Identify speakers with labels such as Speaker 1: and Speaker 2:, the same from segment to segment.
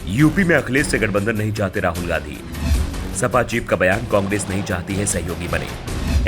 Speaker 1: UP में अखिलेश से गठबंधन नहीं चाहते राहुल गांधी। सपा चीफ का बयान, कांग्रेस नहीं चाहती है सहयोगी बने।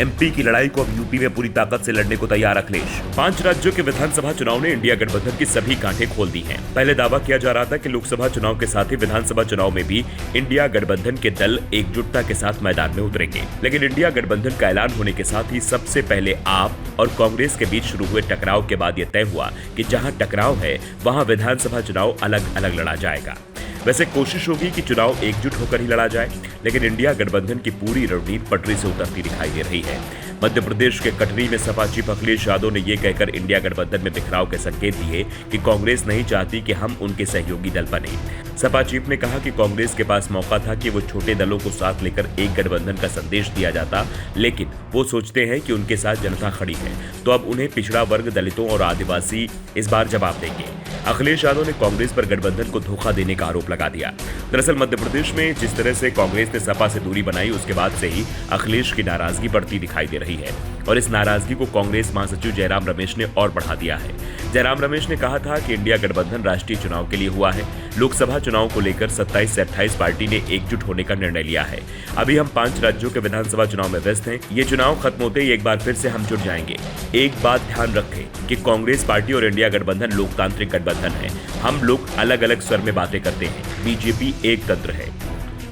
Speaker 1: एमपी की लड़ाई को अब यूपी में पूरी ताकत से लड़ने को तैयार अखिलेश। 5 राज्यों के विधानसभा चुनाव ने इंडिया गठबंधन की सभी गांठें खोल दी हैं। पहले दावा किया जा रहा था कि लोकसभा चुनाव के साथ ही विधानसभा चुनाव में भी इंडिया गठबंधन के दल एकजुटता के साथ मैदान में उतरेंगे। लेकिन इंडिया गठबंधन का ऐलान होने के साथ ही सबसे पहले आप और कांग्रेस के बीच शुरू हुए टकराव के बाद यह तय हुआ कि जहां टकराव है वहां विधानसभा चुनाव अलग अलग लड़ा जाएगा। वैसे कोशिश होगी कि चुनाव एकजुट होकर ही लड़ा जाए, लेकिन इंडिया गठबंधन की पूरी रणनीति पटरी से उतरती दिखाई दे रही है। मध्य प्रदेश के कटनी में सपा चीफ अखिलेश यादव ने यह कहकर इंडिया गठबंधन में बिखराव के संकेत दिए कि कांग्रेस नहीं चाहती कि हम उनके सहयोगी दल बने। सपा चीफ ने कहा कि कांग्रेस के पास मौका था कि वो छोटे दलों को साथ लेकर एक गठबंधन का संदेश दिया जाता, लेकिन वो सोचते हैं कि उनके साथ जनता खड़ी है, तो अब उन्हें पिछड़ा वर्ग, दलितों और आदिवासी इस बार जवाब देंगे। अखिलेश यादव ने कांग्रेस पर गठबंधन को धोखा देने का आरोप लगा दिया। दरअसल मध्य प्रदेश में जिस तरह से कांग्रेस ने सपा से दूरी बनाई, उसके बाद से ही अखिलेश की नाराजगी बढ़ती दिखाई दे रही है और इस नाराजगी को कांग्रेस महासचिव जयराम रमेश ने और बढ़ा दिया है। जयराम रमेश ने कहा था कि इंडिया गठबंधन राष्ट्रीय चुनाव के लिए हुआ है। लोकसभा चुनाव को लेकर 27 से 28 पार्टी ने एकजुट होने का निर्णय लिया है। अभी हम 5 राज्यों के विधानसभा चुनाव में व्यस्त हैं। ये चुनाव खत्म होते ही एक बार फिर से हम जुट जाएंगे। एक बात ध्यान रखें कि कांग्रेस पार्टी और इंडिया गठबंधन लोकतांत्रिक गठबंधन है। हम लोग अलग अलग स्वर में बातें करते हैं। बीजेपी एक तंत्र है।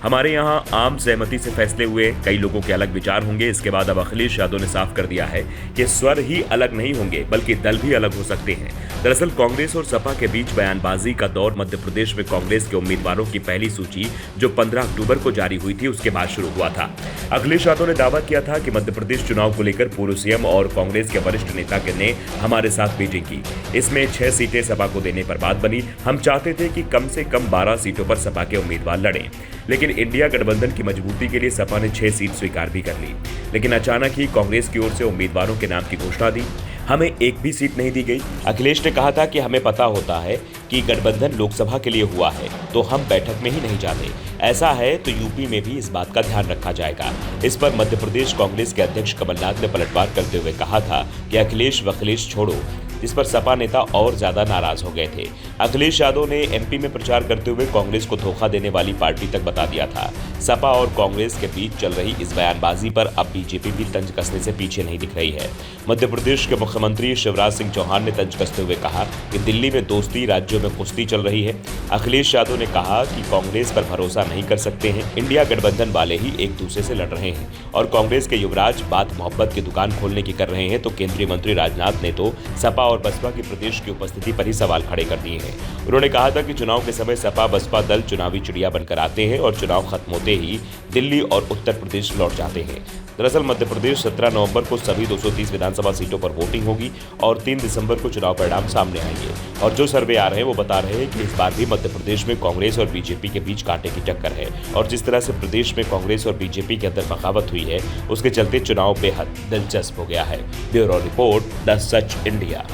Speaker 1: हमारे यहाँ आम सहमति से फैसले हुए, कई लोगों के अलग विचार होंगे। इसके बाद अब अखिलेश यादव ने साफ कर दिया है कि स्वर ही अलग नहीं होंगे बल्कि दल भी अलग हो सकते हैं। दरअसल कांग्रेस और सपा के बीच बयानबाजी का दौर मध्य प्रदेश में कांग्रेस के उम्मीदवारों की पहली सूची जो 15 अक्टूबर को जारी हुई थी उसके बाद शुरू हुआ था। अखिलेश यादव ने दावा किया था कि मध्य प्रदेश चुनाव को लेकर पूर्व सीएम और कांग्रेस के वरिष्ठ नेता ने हमारे साथ मीटिंग की। इसमें 6 सीटें सपा को देने पर बात बनी। हम चाहते थे कि कम से कम 12 सीटों पर सपा के उम्मीदवार लड़ें, लेकिन इंडिया गठबंधन की मजबूती के लिए सपा ने 6 सीट स्वीकार भी कर ली। लेकिन अचानक ही कांग्रेस की ओर से उम्मीदवारों के नाम की घोषणा दी। हमें एक भी सीट नहीं दी गई। अखिलेश ने कहा था कि हमें पता होता है कि गठबंधन लोकसभा के लिए हुआ है, तो हम बैठक में ही नहीं जाते। ऐसा है तो यूपी में भी इस बात का ध्यान रखा जाएगा। इस पर मध्य प्रदेश कांग्रेस के अध्यक्ष कमलनाथ ने पलटवार करते हुए कहा था कि अखिलेश वखिलेश छोड़ो। इस पर सपा नेता और ज्यादा नाराज हो गए थे। अखिलेश यादव ने एमपी में प्रचार करते हुए कांग्रेस को धोखा देने वाली पार्टी तक बता दिया था। सपा और कांग्रेस के बीच चल रही इस बयानबाजी पर अब बीजेपी भी तंज कसने से पीछे नहीं दिख रही है। मध्य प्रदेश के मुख्यमंत्री शिवराज सिंह चौहान ने तंज कसते हुए कहा कि दिल्ली में दोस्ती, राज्यों में कुश्ती चल रही है। अखिलेश यादव ने कहा कि कांग्रेस पर भरोसा नहीं कर सकते हैं। इंडिया गठबंधन वाले ही एक दूसरे से लड़ रहे हैं और कांग्रेस के युवराज बात मोहब्बत की दुकान खोलने की कर रहे हैं, तो केंद्रीय मंत्री राजनाथ ने तो सपा और बसपा की प्रदेश की उपस्थिति पर ही सवाल खड़े कर दिए हैं। उन्होंने कहा था कि चुनाव के समय सपा बसपा दल चुनावी चिड़िया बनकर आते हैं और चुनाव खत्म होते ही दिल्ली और उत्तर प्रदेश लौट जाते हैं। दरअसल मध्य प्रदेश 17 नवंबर को सभी 230 विधानसभा सीटों पर वोटिंग होगी और 3 दिसंबर को चुनाव परिणाम सामने आएंगे। और जो सर्वे आ रहे हैं वो बता रहे हैं कि इस बार भी मध्य प्रदेश में कांग्रेस और बीजेपी के बीच कांटे की टक्कर है और जिस तरह से प्रदेश में कांग्रेस और बीजेपी के अंदर बगावत हुई है, उसके चलते चुनाव बेहद दिलचस्प हो गया है। Bureau report, the such India.